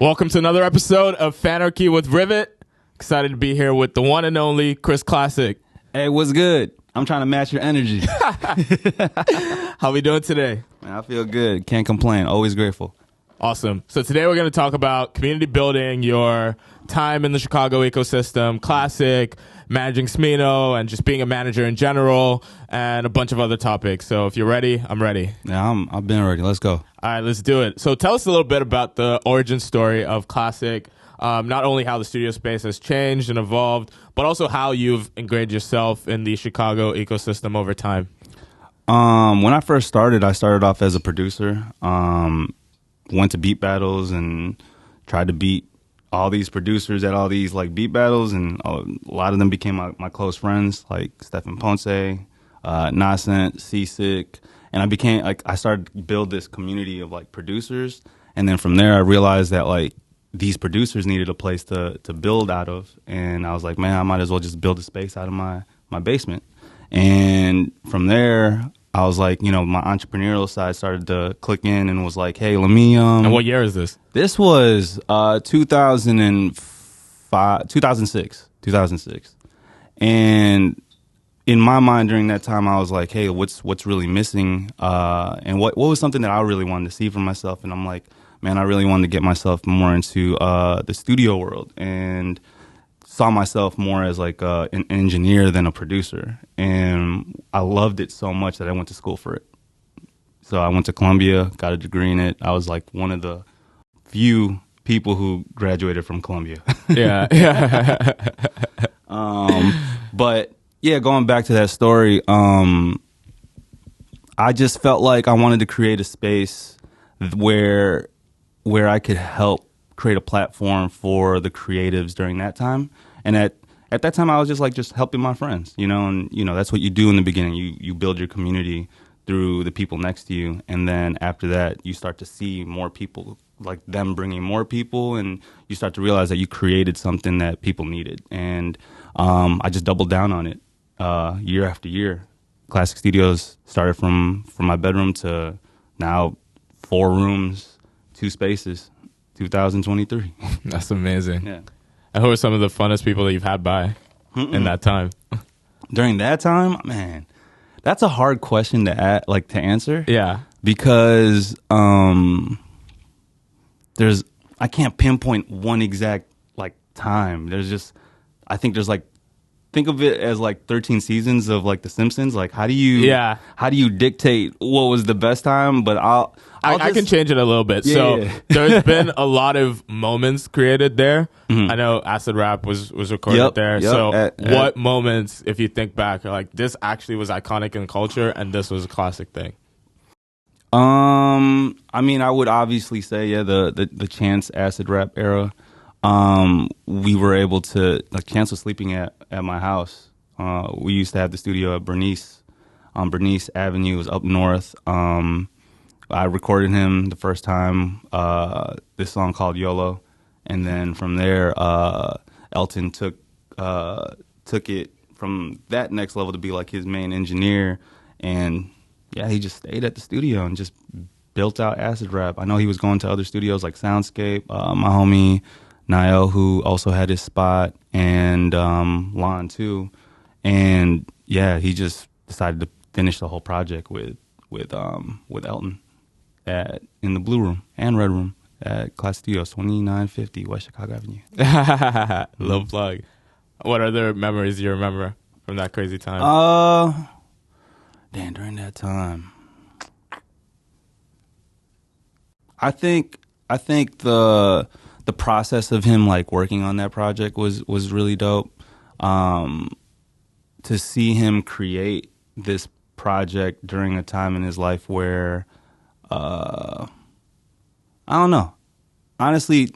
Welcome to another episode of Fanarchy with Rivet. Excited to be here with the one and only Chris Classick. Hey, what's good? I'm trying to match your energy. How we doing today? Man, I feel good. Can't complain. Always grateful. Awesome. So today we're going to talk about community building, your time in the Chicago ecosystem, Classick, managing Smino, and just being a manager in general, and a bunch of other topics. So if you're ready, I'm ready. Yeah, I've been ready. Let's go. All right, let's do it. So tell us a little bit about the origin story of Classick, not only how the studio space has changed and evolved, but also how you've ingrained yourself in the Chicago ecosystem over time. When I first started, I started off as a producer. Went to beat battles and tried to beat all these producers at all these like beat battles, and a lot of them became my close friends, like Stephen Ponce, Nascent, Seasick, and I started to build this community of like producers, and then from there I realized that like these producers needed a place to build out of, and I was like, man, I might as well just build a space out of my basement. And from there I was like, you know, my entrepreneurial side started to click in and was like, hey, let me And what year is this? This was 2006. And in my mind during that time, I was like, hey, what's really missing? And what was something that I really wanted to see for myself? And I'm like, man, I really wanted to get myself more into the studio world, and saw myself more as like an engineer than a producer. And I loved it so much that I went to school for it. So I went to Columbia, got a degree in it. I was like one of the few people who graduated from Columbia. Yeah. But yeah, going back to that story, I just felt like I wanted to create a space where I could help create a platform for the creatives during that time. And at that time, I was just helping my friends, you know, and you know that's what you do in the beginning. You build your community through the people next to you, and then after that, you start to see more people, like them bringing more people, and you start to realize that you created something that people needed. And I just doubled down on it year after year. Classick Studios started from my bedroom to now 4 rooms, 2 spaces. 2023. That's amazing. Yeah. And who are some of the funnest people that you've had by in that time? During that time, man, that's a hard question to answer. Yeah. Because I can't pinpoint one exact like time. Think of it as like 13 seasons of like The Simpsons. Like how do you dictate what was the best time? But I can change it a little bit. Yeah, so yeah. there's been a lot of moments created there. Mm-hmm. I know Acid Rap was recorded there. Yep. So what moments, if you think back, are like this actually was iconic in culture and this was a classic thing? I mean, I would obviously say the Chance Acid Rap era. We were able to, like, Chance was sleeping at my house. We used to have the studio at Bernice, on Bernice Avenue. It was up north. I recorded him the first time, this song called YOLO. And then from there, Elton took it from that next level to be like his main engineer. And yeah, he just stayed at the studio and just built out Acid Rap. I know he was going to other studios like Soundscape, my homie Niall, who also had his spot, and Lon too. And yeah, he just decided to finish the whole project with Elton in the Blue Room and Red Room at Classick Studios, 2950 West Chicago Avenue. Little plug. What other memories do you remember from that crazy time? During that time, I think the process of him like working on that project was really dope. To see him create this project during a time in his life where I don't know. Honestly,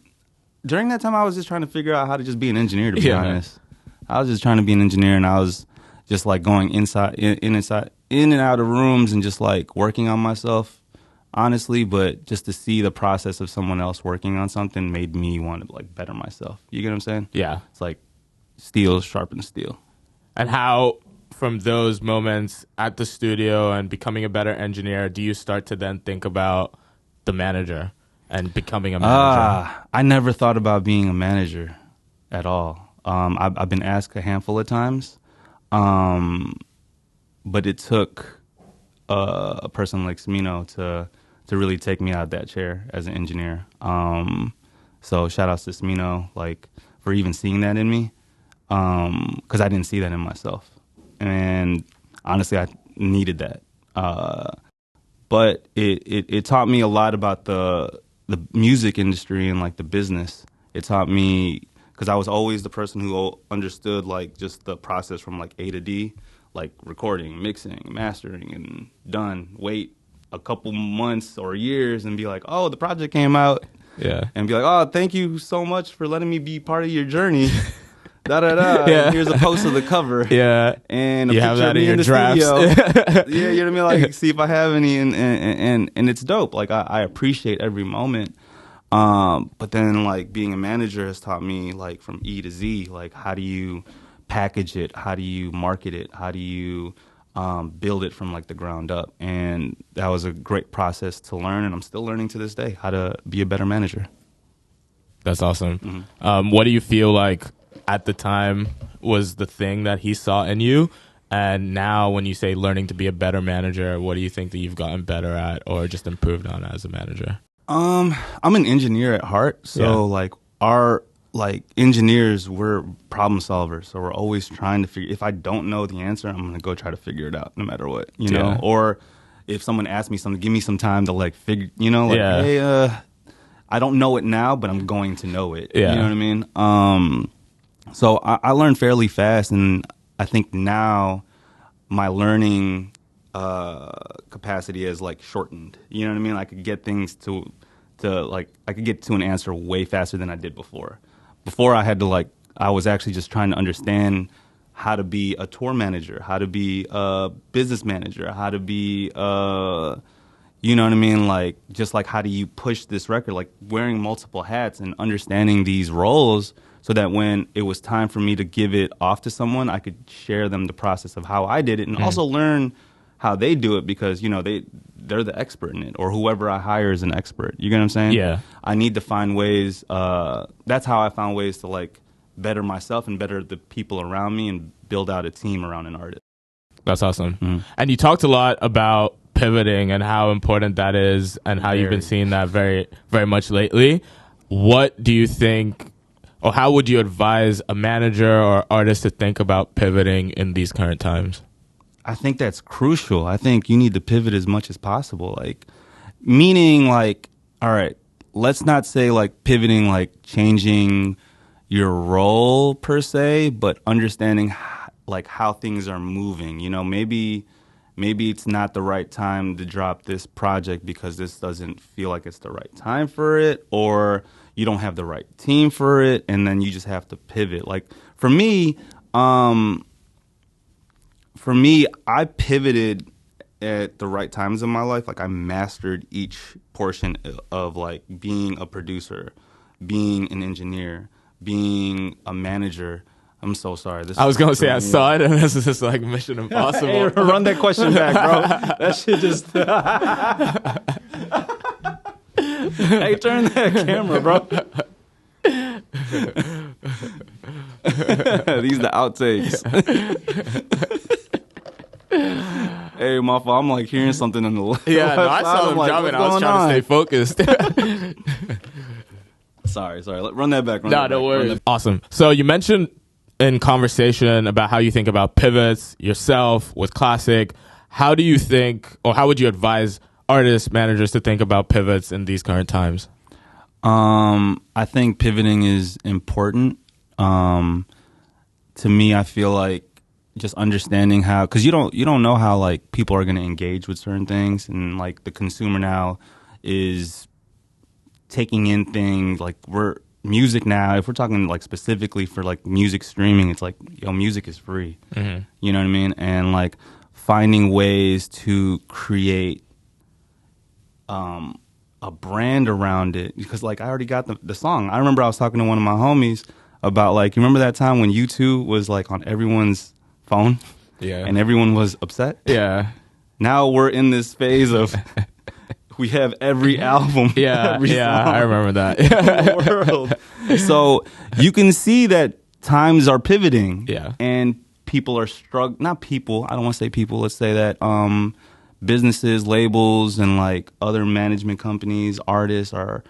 during that time I was just trying to figure out how to just be an engineer, to be honest. I was just trying to be an engineer, and I was just like going in and out of rooms and just like working on myself. Honestly, but just to see the process of someone else working on something made me want to like better myself. You get what I'm saying? Yeah. It's like steel sharpens steel. And how, from those moments at the studio and becoming a better engineer, do you start to then think about the manager and becoming a manager? I never thought about being a manager at all. I've been asked a handful of times, but it took a person like Smino to really take me out of that chair as an engineer. So shout outs to Smino, like, for even seeing that in me, because I didn't see that in myself, and honestly, I needed that. But it taught me a lot about the music industry and like the business. It taught me, because I was always the person who understood like just the process from like A to D, like recording, mixing, mastering, and done. Wait a couple months or years and be like, oh, the project came out. Yeah. And be like, oh, thank you so much for letting me be part of your journey. Da da da. Yeah. Here's a post of the cover. Yeah. And a you picture have that of me in your in the drafts. studio. Yeah, you know what I mean? Like, see if I have any, and it's dope. Like, I appreciate every moment. But then, like, being a manager has taught me, like, from E to Z, like, how do you package it? How do you market it? How do you build it from like the ground up? And that was a great process to learn, and I'm still learning to this day how to be a better manager. That's awesome. What do you feel like at the time was the thing that he saw in you? And now when you say learning to be a better manager, what do you think that you've gotten better at or just improved on as a manager? I'm an engineer at heart. So like our engineers, we're problem solvers. So we're always trying to figure, if I don't know the answer, I'm going to go try to figure it out no matter what, you know? Or if someone asks me something, give me some time to like figure, you know, like, hey, I don't know it now, but I'm going to know it. You know what I mean? So I learned fairly fast, and I think now my learning capacity is like shortened. You know what I mean? I could get things to like, I could get to an answer way faster than I did before. Before I had to like, I was actually just trying to understand how to be a tour manager, how to be a business manager, how to be, you know what I mean? Like, just like, how do you push this record? Like, wearing multiple hats and understanding these roles so that when it was time for me to give it off to someone, I could share them the process of how I did it, and also learn how they do it, because, you know, they're the expert in it, or whoever I hire is an expert. You get what I'm saying? Yeah. I need to find ways. That's how I found ways to like better myself and better the people around me and build out a team around an artist. That's awesome. And you talked a lot about pivoting and how important that is, and how you've been seeing that very, very much lately. What do you think, or how would you advise a manager or artist to think about pivoting in these current times? I think that's crucial. I think you need to pivot as much as possible. Like, meaning like, all right, let's not say like pivoting, like changing your role per se, but understanding like how things are moving. You know, maybe it's not the right time to drop this project because this doesn't feel like it's the right time for it, or you don't have the right team for it, and then you just have to pivot. Like, for me, I pivoted at the right times in my life. Like, I mastered each portion of like being a producer, being an engineer, being a manager. I'm so sorry. I was going to say I saw it, and this is just like Mission Impossible. Hey, run that question back, bro. That shit just... Hey, turn that camera, bro. These the outtakes. Hey, my fault. I'm like hearing something in the left. Yeah, no, I saw them like, jumping. I was trying to stay focused. Sorry. Run that back. No worries. Awesome. So you mentioned in conversation about how you think about pivots yourself with Classick. How do you think, or how would you advise artists, managers to think about pivots in these current times? I think pivoting is important. To me, I feel like just understanding how, because you don't know how like people are going to engage with certain things, and like the consumer now is taking in things like music now. If we're talking like specifically for like music streaming, it's like, yo, music is free. You know what I mean? And like finding ways to create a brand around it, because like I already got the song. I remember I was talking to one of my homies about like, you remember that time when U2 was like on everyone's phone? Yeah. And everyone was upset? Yeah. Now we're in this phase of We have every album. Yeah, every yeah, song I remember that. in the world. So you can see that times are pivoting. Yeah. And people are struggling. Not people. I don't want to say people. Let's say that businesses, labels, and like other management companies, artists are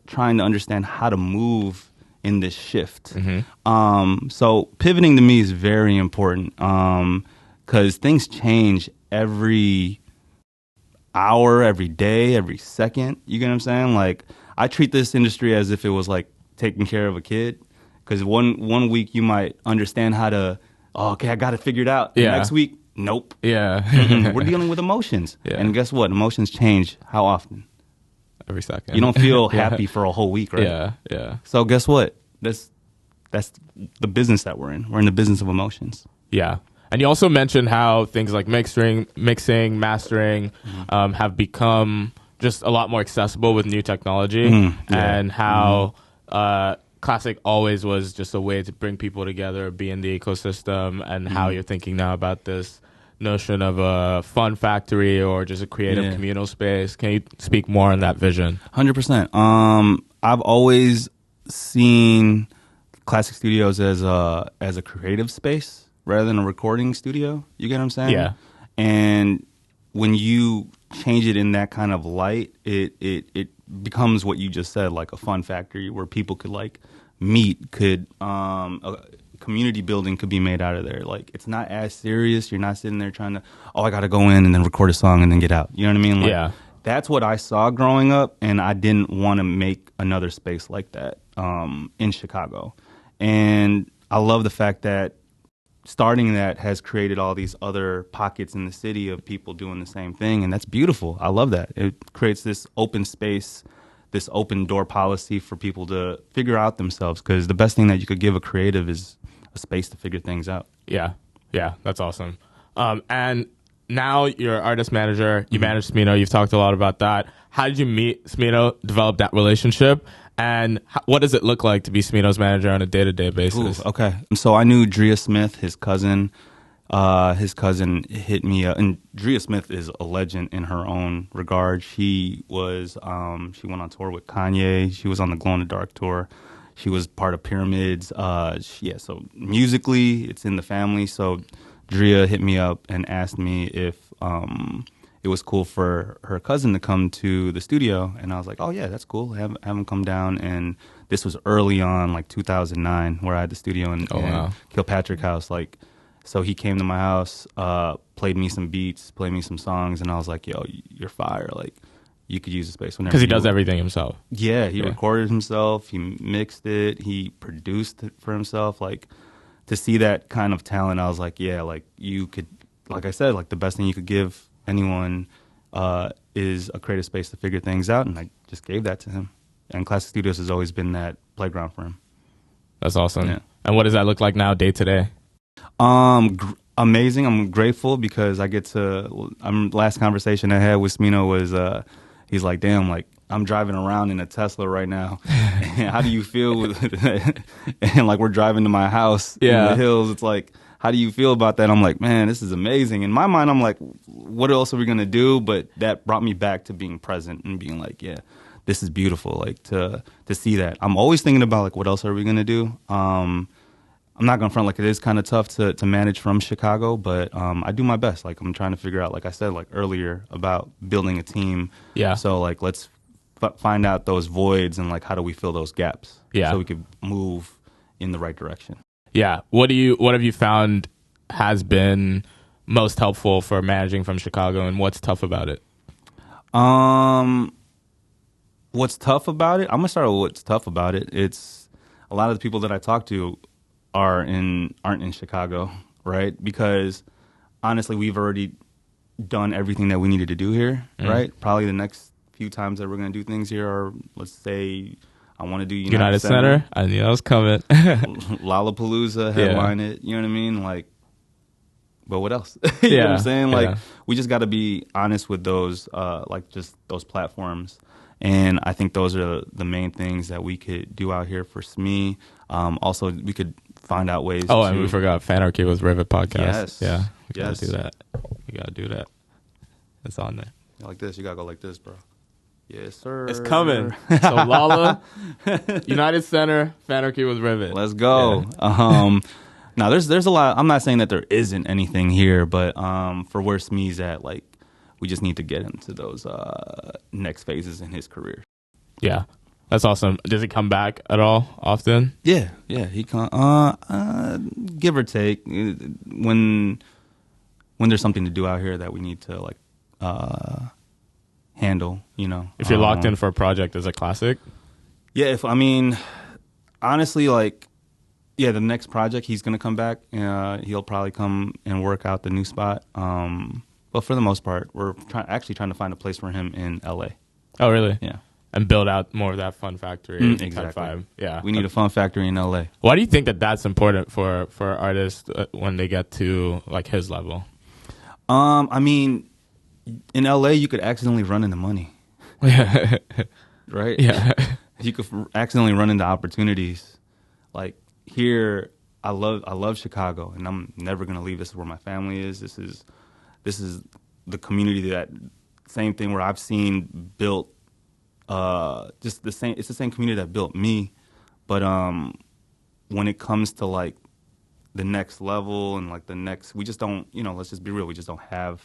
trying to understand how to move in this shift. So pivoting to me is very important because things change every hour, every day, every second. You get what I'm saying? Like, I treat this industry as if it was like taking care of a kid. Because one week you might understand how to, oh, okay, I got it figured out. The next week, nope. Yeah. We're dealing with emotions. Yeah. And guess what? Emotions change how often? Every second. You don't feel happy for a whole week, right? Yeah, yeah. So guess what? That's the business that we're in. We're in the business of emotions. Yeah. And you also mentioned how things like mixing, mastering have become just a lot more accessible with new technology, and how Classick always was just a way to bring people together, be in the ecosystem, and how you're thinking now about this notion of a fun factory or just a creative communal space. Can you speak more on that vision? 100%. I've always seen Classick Studios as a creative space rather than a recording studio. You get what I'm saying? Yeah. And when you change it in that kind of light, it becomes what you just said, like a fun factory where people could like meet, could a community building could be made out of there. Like, it's not as serious. You're not sitting there trying to, oh, I got to go in and then record a song and then get out. You know what I mean? Like, Yeah. That's what I saw growing up, and I didn't want to make another space like that in Chicago. And I love the fact that starting that has created all these other pockets in the city of people doing the same thing, and that's beautiful. I love that. It creates this open space, this open door policy for people to figure out themselves, because the best thing that you could give a creative is a space to figure things out. Yeah, that's awesome. And now you're artist manager, you manage Smino, you've talked a lot about that. How did you meet Smino, develop that relationship, and what does it look like to be Smino's manager on a day-to-day basis? Ooh, okay. So I knew Drea Smith, his cousin. His cousin hit me up, and Drea Smith is a legend in her own regard. She was, she went on tour with Kanye. She was on the Glow in the Dark tour. She was part of Pyramids. So musically, it's in the family. So Drea hit me up and asked me if it was cool for her cousin to come to the studio, and I was like, oh yeah, that's cool. Have him come down. And this was early on, like 2009, where I had the studio in Kilpatrick House. Like, so he came to my house, played me some beats, played me some songs, and I was like, yo, you're fire. Like, you could use the space whenever. Because he does everything himself. Yeah, he recorded himself, he mixed it, he produced it for himself. Like, to see that kind of talent, I was like, yeah, like, you could, like I said, like, the best thing you could give anyone is a creative space to figure things out, and I just gave that to him. And Classick Studios has always been that playground for him. That's awesome. Yeah. And what does that look like now, day to day? Amazing. I'm grateful because I get to. Last conversation I had with Smino was, he's like, "Damn, like, I'm driving around in a Tesla right now. How do you feel with?" And like, we're driving to my house in the hills. It's like, how do you feel about that? I'm like, man, this is amazing. In my mind, I'm like, what else are we gonna do? But that brought me back to being present and being like, yeah, this is beautiful. Like, to see that. I'm always thinking about, like, what else are we gonna do? I'm not gonna front, like, it is kind of tough to manage from Chicago, but I do my best. Like, I'm trying to figure out, like I said, like earlier, about building a team. Yeah. So like, let's find out those voids and like, how do we fill those gaps? Yeah. So we could move in the right direction. Yeah. What have you found has been most helpful for managing from Chicago, and what's tough about it? What's tough about it? I'm gonna start with what's tough about it. It's a lot of the people that I talk to aren't in Chicago, right? Because honestly, we've already done everything that we needed to do here, right? Probably the next few times that we're gonna do things here are, let's say, I want to do United Center. I knew I was coming. Lollapalooza, headline it. You know what I mean? Like, but what else? You know what I'm saying? Like, we just got to be honest with those, like, just those platforms. And I think those are the main things that we could do out here for SME. Also, we could find out ways. Oh, and we forgot Fanarchy with Rivet Podcast. Yes. Yeah. We gotta do that. We gotta do that. It's on there. Like this. You gotta go like this, bro. Yes, sir. It's coming. So Lala, United Center, Fanarchy with Rivet. Let's go. Yeah. Now there's a lot. I'm not saying that there isn't anything here, but for where Smee's at, like we just need to get him to those next phases in his career. Yeah, that's awesome. Does he come back at all often? Yeah, he come. Give or take, when there's something to do out here that we need to like handle, you know. If you're locked in for a project as a Classick? Yeah, honestly, like, yeah, the next project he's gonna come back. He'll probably come and work out the new spot. But for the most part, we're actually trying to find a place for him in LA. Oh, really? Yeah. And build out more of that fun factory. Exactly. Vibe. Yeah. We need a fun factory in LA. Why do you think that that's important for artists when they get to like his level? I mean, in LA, you could accidentally run into money. Right? Yeah. You could accidentally run into opportunities. Like here, I love Chicago, and I'm never gonna leave. This is where my family is. This is the community that same thing where I've seen built. Just the same. It's the same community that built me, but when it comes to like the next level and like the next, we just don't. You know, let's just be real. We just don't have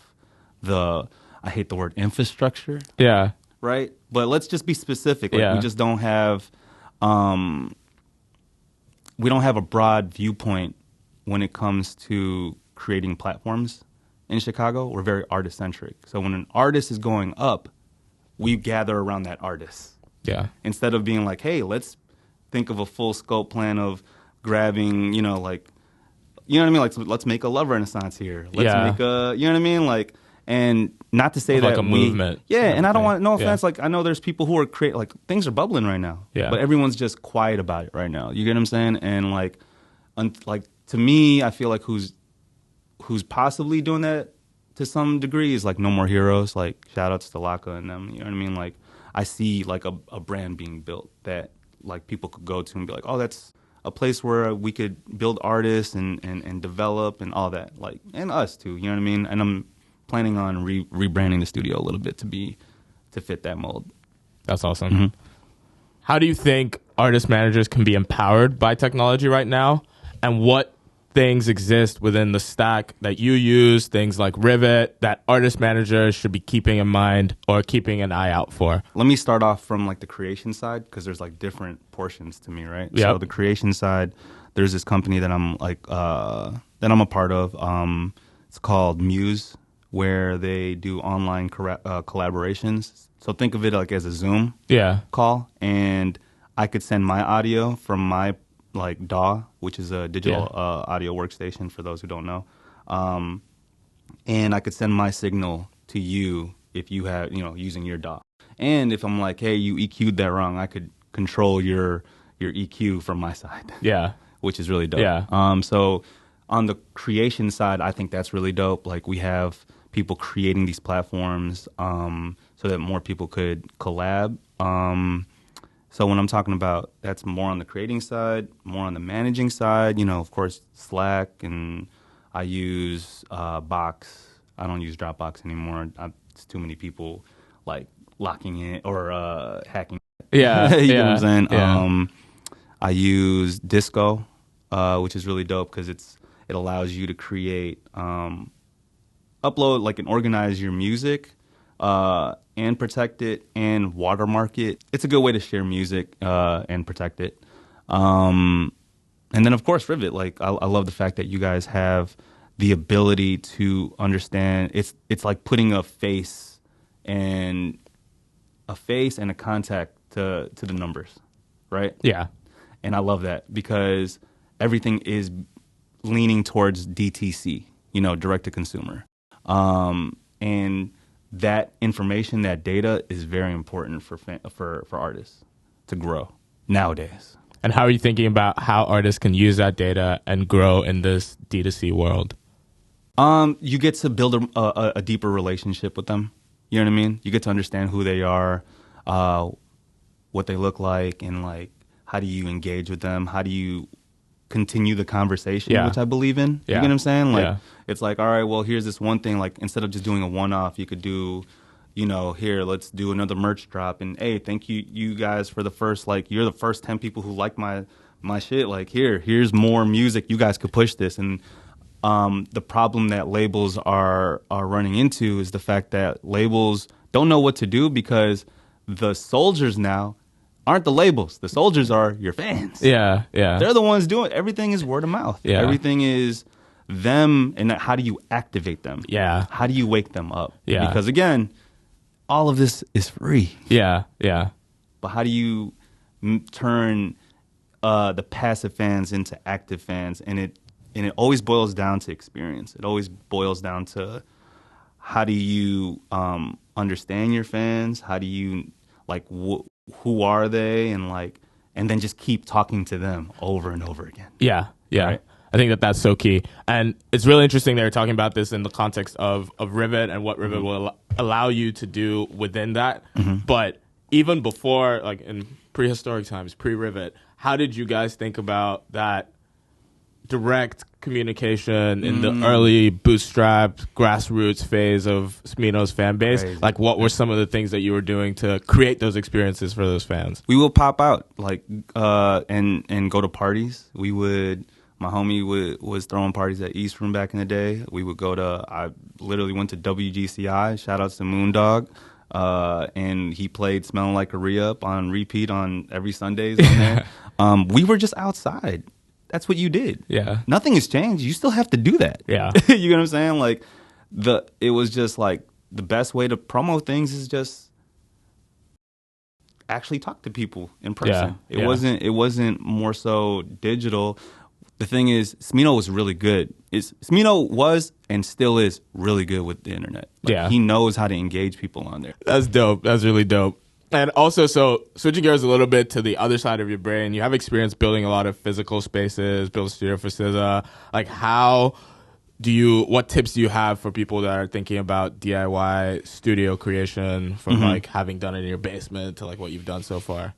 I hate the word infrastructure. Yeah. Right. But let's just be specific. Like, yeah. We just don't have. We don't have a broad viewpoint when it comes to creating platforms in Chicago. We're very artist-centric. So when an artist is going up, we gather around that artist. Yeah. Instead of being like, hey, let's think of a full scope plan of grabbing, you know, like, you know what I mean? Like, let's make a love renaissance here. Let's make a, you know what I mean? Like, and not to say that like a movement. Yeah, and I don't want, no offense, like, I know there's people who are like, things are bubbling right now. Yeah. But everyone's just quiet about it right now. You get what I'm saying? And like, to me, I feel like who's possibly doing that to some degree is like No More Heroes, like shout outs to Laka and them, you know what I mean? Like I see like a brand being built that like people could go to and be like, oh, that's a place where we could build artists and develop and all that, like, and us too, you know what I mean? And I'm planning on rebranding the studio a little bit to fit that mold. That's awesome. Mm-hmm. How do you think artist managers can be empowered by technology right now? And what things exist within the stack that you use, things like Rivet, that artist managers should be keeping in mind or keeping an eye out for? Let me start off from like the creation side, because there's like different portions to me, right? Yep. So the creation side, there's this company that I'm like that I'm a part of. It's called Muse, where they do online collaborations. So think of it like as a Zoom call, and I could send my audio from my like DAW, which is a digital audio workstation for those who don't know. And I could send my signal to you if you have, you know, using your DAW. And if I'm like, hey, you EQ'd that wrong, I could control your EQ from my side. Yeah. Which is really dope. Yeah. So on the creation side, I think that's really dope. Like we have people creating these platforms so that more people could collab. So when I'm talking about, that's more on the creating side, more on the managing side, you know, of course, Slack, and I use Box. I don't use Dropbox anymore. It's too many people like locking in or hacking. Yeah. You know what I'm saying? Yeah. I use Disco, which is really dope because it allows you to create, upload like and organize your music, and protect it and watermark it. It's a good way to share music and protect it. And then of course Rivet. Like I love the fact that you guys have the ability to understand. It's like putting a face and a contact to the numbers, right? Yeah. And I love that because everything is leaning towards DTC, you know, direct to consumer. And that information, that data is very important for artists to grow nowadays. And how are you thinking about how artists can use that data and grow in this D2C world? You get to build a deeper relationship with them. You know what I mean? You get to understand who they are, what they look like, and like how do you engage with them? How do you continue the conversation, which I believe in. You get what I'm saying? Like, it's like, all right, well, here's this one thing. Like, instead of just doing a one-off, you could do, here, let's do another merch drop, and hey, thank you guys for the first, like, you're the first 10 people who like my shit. Like, here's more music. You guys could push this. And the problem that labels are running into is the fact that labels don't know what to do, because the soldiers now aren't the labels. The soldiers are your fans. Yeah. They're the ones doing it. Everything is word of mouth. Yeah. Everything is them, and how do you activate them? Yeah. How do you wake them up? Yeah. Because again, all of this is free. Yeah. But how do you turn the passive fans into active fans? And it always boils down to experience. It always boils down to, how do you understand your fans? How do you, like, who are they? And then just keep talking to them over and over again. Yeah. Right? I think that's so key. And it's really interesting that you're talking about this in the context of Rivet and what Rivet will allow you to do within that. But even before, like in prehistoric times, pre-Rivet, how did you guys think about that direct communication in the early bootstrapped grassroots phase of Smino's fan base? Crazy. Like, what were some of the things that you were doing to create those experiences for those fans? We would pop out, like, and go to parties. My homie was throwing parties at East Room back in the day. We would go to, I literally went to WGCI, shout out to Moondog, and he played Smelling Like a Re-Up on repeat on every Sundays on there. We were just outside. That's what you did. Yeah. Nothing has changed. You still have to do that. Yeah. You know what I'm saying? Like, it was just like, the best way to promo things is just actually talk to people in person. Yeah. It wasn't more so digital. The thing is, Smino was really good. Smino was and still is really good with the internet. Like, he knows how to engage people on there. That's dope. That's really dope. And also, so switching gears a little bit to the other side of your brain, you have experience building a lot of physical spaces, build a studio for SZA. Like, what tips do you have for people that are thinking about DIY studio creation, from like having done it in your basement to like what you've done so far?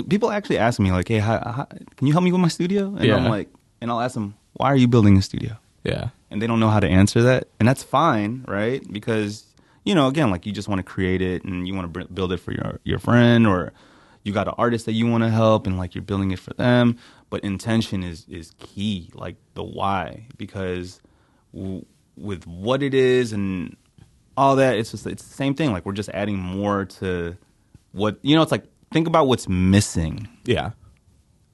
People actually ask me, like, hey, can you help me with my studio? And I'm like, and I'll ask them, why are you building a studio? Yeah. And they don't know how to answer that. And that's fine, right? Because, again, like, you just want to create it and you want to build it for your friend, or you got an artist that you want to help and, like, you're building it for them. But intention is key, like the why, because with what it is and all that, it's the same thing. Like, we're just adding more to what, it's like, think about what's missing. Yeah.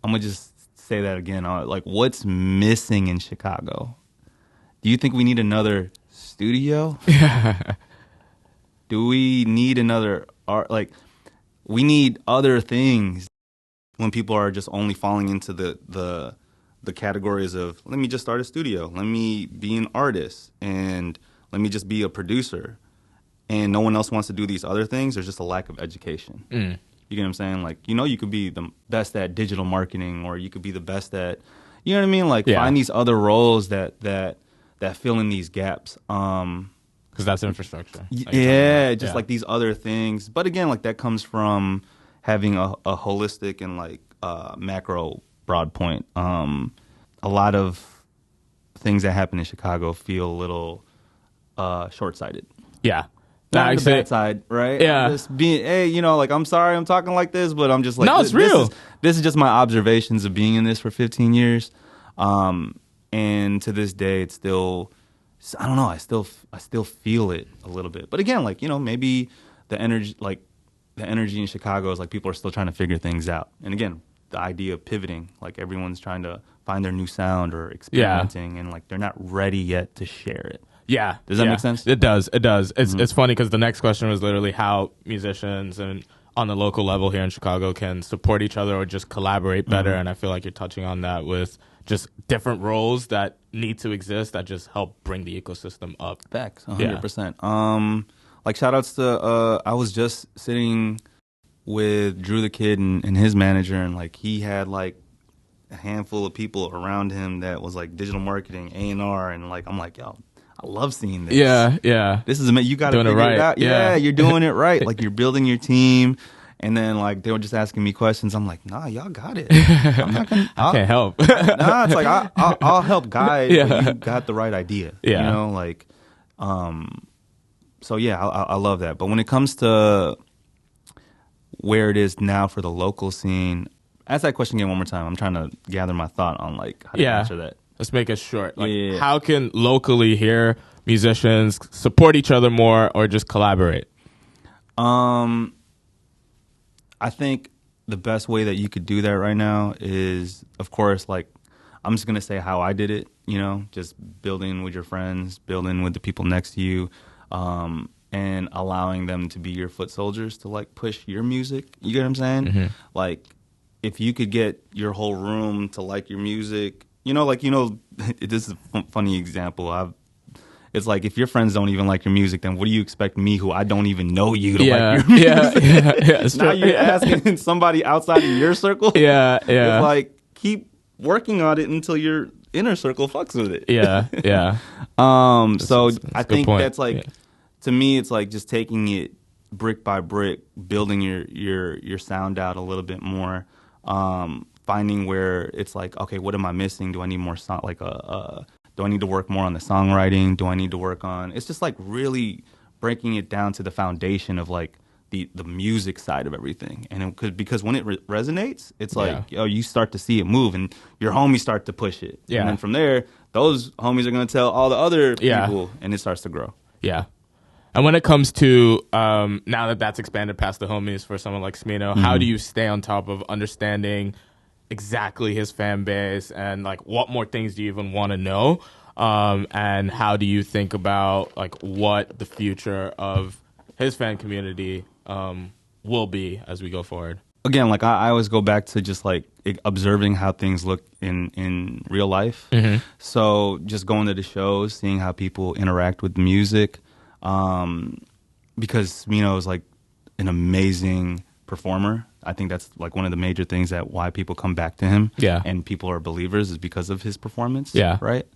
I'm going to just say that again. Like, what's missing in Chicago? Do you think we need another studio? Do we need another art? Like, we need other things. When people are just only falling into the categories of, let me just start a studio, let me be an artist, and let me just be a producer, and no one else wants to do these other things, there's just a lack of education. You get what I'm saying? Like, you could be the best at digital marketing, or you could be the best at, you know what I mean? Like, find these other roles that fill in these gaps. Because that's infrastructure. Like like these other things. But again, like, that comes from having a holistic and, like, macro broad point. A lot of things that happen in Chicago feel a little short-sighted. Yeah. Not on the bad side, right? Yeah. Just being, hey, like, I'm sorry I'm talking like this, but I'm just like, no, it's real. This is just my observations of being in this for 15 years. And to this day, it's still, I don't know, I still feel it a little bit. But again, like, maybe the energy in Chicago is like, people are still trying to figure things out. And again, the idea of pivoting, like, everyone's trying to find their new sound or experimenting, and, like, they're not ready yet to share it. Yeah. Does that make sense? It does. It's funny because the next question was literally how musicians and on the local level here in Chicago can support each other or just collaborate better. And I feel like you're touching on that with just different roles that need to exist that just help bring the ecosystem up. Facts, 100%. Like, shout outs to, I was just sitting with Drew the Kid and his manager, and, like, he had, like, a handful of people around him that was, like, digital marketing, A&R, and, like, I'm like, yo, I love seeing this. Yeah. This is, you got to figure it out. Yeah, you're doing it right. Like, you're building your team. And then, like, they were just asking me questions. I'm like, nah, y'all got it. I'm not gonna, I can't help. Nah, it's like, I'll help guide. But you got the right idea. Yeah. Like, So yeah, I love that. But when it comes to where it is now for the local scene, ask that question again one more time. I'm trying to gather my thought on like how to answer that. Let's make it short. Like, Yeah. how can locally here musicians support each other more or just collaborate? I think the best way that you could do that right now is, of course, like, I'm just going to say how I did it, you know, just building with your friends, building with the people next to you, and allowing them to be your foot soldiers to, like, push your music. You get what I'm saying? Mm-hmm. Like, if you could get your whole room to like your music, you know, like, you know, this is a funny example. It's like, if your friends don't even like your music, then what do you expect me, who I don't even know you, to like your music? Yeah. Now you're asking somebody outside of your circle. Yeah. It's like, keep working on it until your inner circle fucks with it. Yeah. So that's I a good think point. that's like, to me, it's like just taking it brick by brick, building your sound out a little bit more, finding where it's like, okay, what am I missing? Do I need more song? Like do I need to work more on the songwriting? Do I need to work on? It's just like really breaking it down to the foundation of like the music side of everything. And because when it resonates, it's like, you start to see it move, and your homies start to push it. Yeah. And then from there, those homies are going to tell all the other people, and it starts to grow. Yeah. And when it comes to now that that's expanded past the homies for someone like Smino, how do you stay on top of understanding exactly his fan base, and like what more things do you even want to know? And how do you think about like what the future of his fan community will be as we go forward? Again, like I always go back to just like observing how things look in real life. Mm-hmm. So just going to the shows, seeing how people interact with the music, because Smino is like an amazing performer. I think that's like one of the major things that why people come back to him. Yeah. And people are believers is because of his performance. Yeah. Right.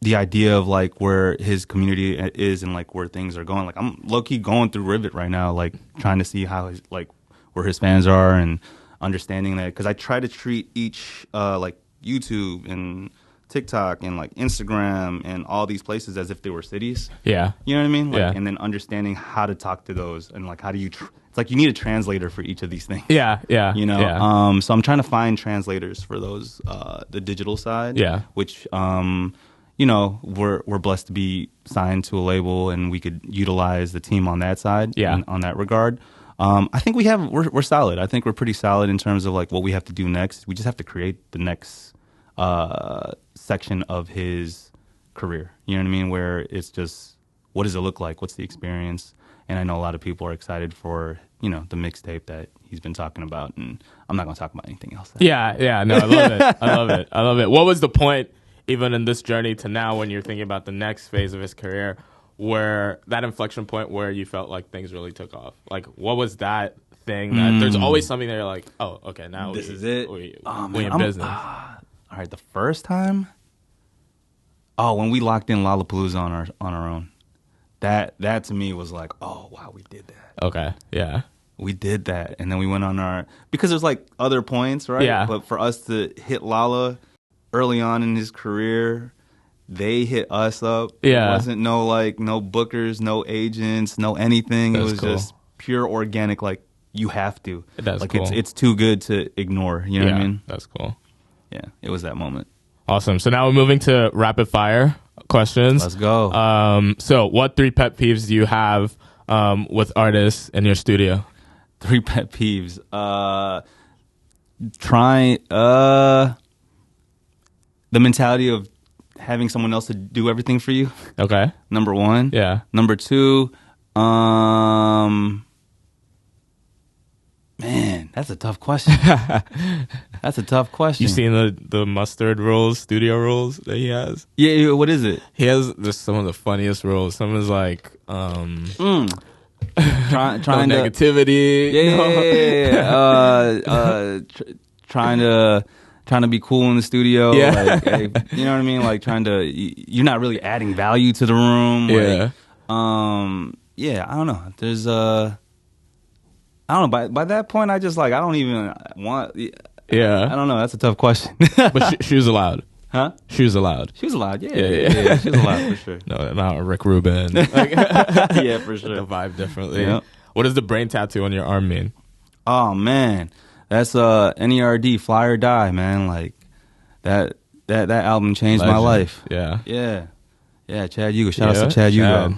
The idea of like where his community is and like where things are going. Like I'm low key going through Rivet right now, like trying to see how like where his fans are and understanding that, because I try to treat each like YouTube and TikTok and like Instagram and all these places as if they were cities. Yeah. You know what I mean? Like, Yeah. And then understanding how to talk to those, and like how do you it's like you need a translator for each of these things. Yeah. You know? Yeah. So I'm trying to find translators for those the digital side. Yeah. Which you know, we're blessed to be signed to a label, and we could utilize the team on that side. Yeah. On that regard. I think we're solid. I think we're pretty solid in terms of like what we have to do next. We just have to create the next section of his career. You know what I mean? Where it's just, what does it look like? What's the experience? And I know a lot of people are excited for, you know, the mixtape that he's been talking about, and I'm not going to talk about anything else. Yeah. No, I love it. I love it. What was the point, even in this journey to now, when you're thinking about the next phase of his career, where that inflection point where you felt like things really took off? Like, what was that thing that there's always something that you're like, oh, okay, now this is it. We Man, in business. All right, the first time, when we locked in Lollapalooza on our own, that to me was like, oh wow, we did that. Okay, yeah, we did that, and then we went on our, because there's like other points, right? Yeah. But for us to hit Lala early on in his career, they hit us up. Yeah. It wasn't no bookers, no agents, no anything. That's it was cool. just pure organic. Like, you have to. That's like cool. It's too good to ignore. You know what I mean? That's cool. Yeah, it was that moment. Awesome. So now we're moving to rapid fire questions. Let's go. So what 3 pet peeves do you have with artists in your studio? 3 pet peeves. The mentality of having someone else to do everything for you. Okay. Number 1. Yeah. Number 2, man, that's a tough question. That's a tough question. You seen the mustard rules, studio rules that he has? Yeah, what is it? He has just some of the funniest rules. Some is like Trying no to negativity. trying to be cool in the studio. Yeah. Like, hey, you know what I mean? Like you're not really adding value to the room. Yeah. Yeah, I don't know. There's I don't know. By that point, I just like, I don't even want. Yeah. I don't know. That's a tough question. But shoes allowed. Huh? Shoes allowed. She was allowed. Yeah. She was allowed for sure. No, not Rick Rubin. Like, Yeah, for sure. the vibe differently. Yeah. What does the brain tattoo on your arm mean? Oh man, that's NERD, Fly or Die, man. Like that album changed my Legend. life. Yeah. Chad Hugo. Shout out to Chad Hugo.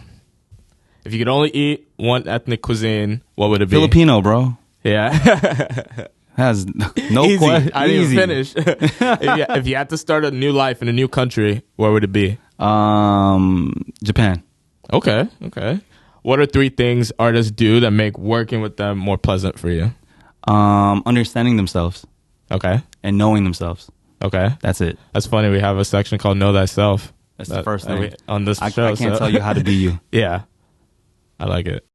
If you could only eat one ethnic cuisine, what would it be? Filipino, bro. Yeah. Has no Easy. question. I didn't even finish. If you had to start a new life in a new country, where would it be? Japan. Okay. What are 3 things artists do that make working with them more pleasant for you? Understanding themselves. Okay. And knowing themselves. Okay. That's it. That's funny. We have a section called Know Thyself. That's the first thing. On this show. I can't tell you how to be you. Yeah. I like it.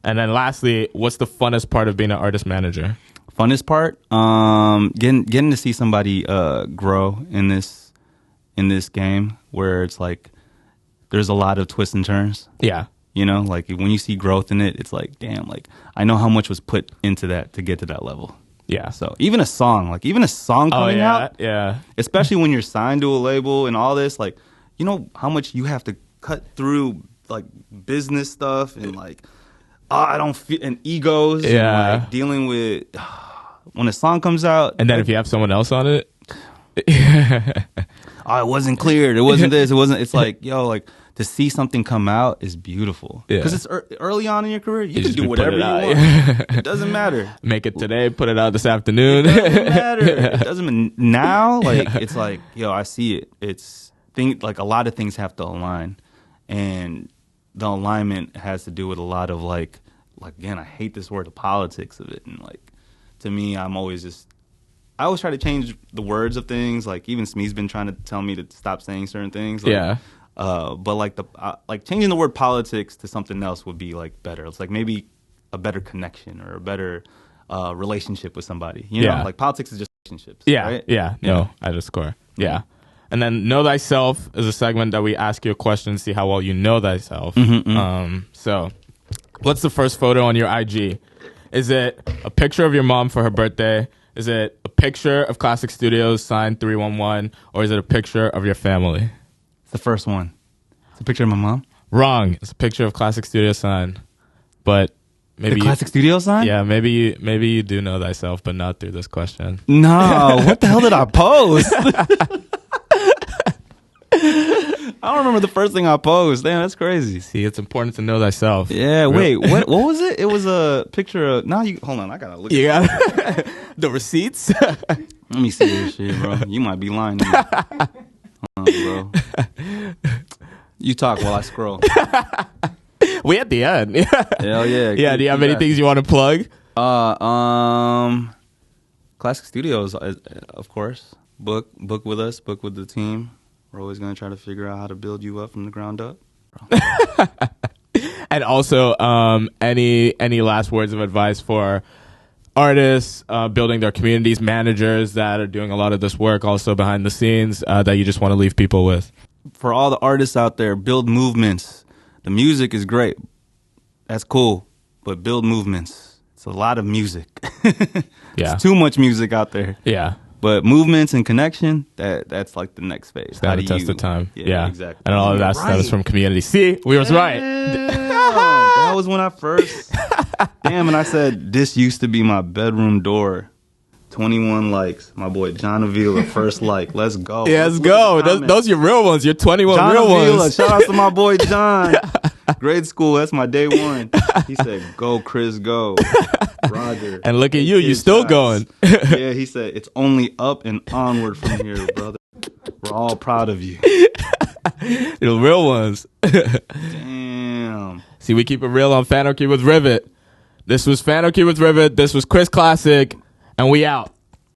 And then lastly, what's the funnest part of being an artist manager? Funnest part? Getting to see somebody grow in this game where it's like there's a lot of twists and turns. Yeah. You know, like when you see growth in it, it's like, damn, like I know how much was put into that to get to that level. Yeah. So even a song coming out, yeah, especially when you're signed to a label and all this, like, you know how much you have to cut through like business stuff and like, I don't feel, and egos, yeah, and, like, dealing with when a song comes out, and then if you have someone else on it, oh, it wasn't cleared, it wasn't this, it wasn't. It's like, yo, like to see something come out is beautiful because it's early on in your career. You can do whatever you want. It doesn't matter. Make it today, put it out this afternoon. It doesn't matter. It doesn't now. Like it's like, yo, I see it. It's like a lot of things have to align, and the alignment has to do with a lot of like again, I hate this word, the politics of it, and like to me, I always try to change the words of things. Like even Smee's been trying to tell me to stop saying certain things. Like, yeah. But like like changing the word politics to something else would be like better. It's like maybe a better connection or a better relationship with somebody. You know, like politics is just relationships. Yeah, right? yeah. No, I just score. Yeah. And then Know Thyself is a segment that we ask you a question to see how well you know thyself. So what's the first photo on your IG? Is it a picture of your mom for her birthday? Is it a picture of Classick Studios signed 311? Or is it a picture of your family? It's the first one. It's a picture of my mom. Wrong. It's a picture of Classick Studios sign. But maybe the Classick Studios sign? Yeah, maybe you do know thyself, but not through this question. No. What the hell did I post? I don't remember the first thing I posted. Damn, that's crazy. See, it's important to know thyself. Yeah, wait, what was it? It was a picture of... hold on, I gotta look. You got the receipts? Let me see this shit, bro. You might be lying to me. Hold on, bro. You talk while I scroll. We at the end. Hell yeah. Yeah, do you have any things you want to plug? Classick Studios, of course. Book with us, book with the team. We're always going to try to figure out how to build you up from the ground up. And also, any last words of advice for artists building their communities, managers that are doing a lot of this work also behind the scenes that you just want to leave people with? For all the artists out there, build movements. The music is great. That's cool. But build movements. It's a lot of music. Yeah. There's too much music out there. Yeah. But movements and connection, that's like the next phase. Stand the test of time. Yeah, exactly. And all of that stems from community. See, we was right. That was when I first... Damn, and I said, this used to be my bedroom door. 21 likes. My boy John Avila, first like. Let's go. Yeah, let's go. Those are your real ones. Your 21 John real Avila, ones. shout out to my boy John. Grade school, that's my day one. He said, go, Chris, go. Roger. And look at you. You still going. Yeah, he said, it's only up and onward from here, brother. We're all proud of you. The real ones. Damn. See, we keep it real on Fanarchy with Rivet. This was Fanarchy with Rivet. This was Chris Classick. And we out.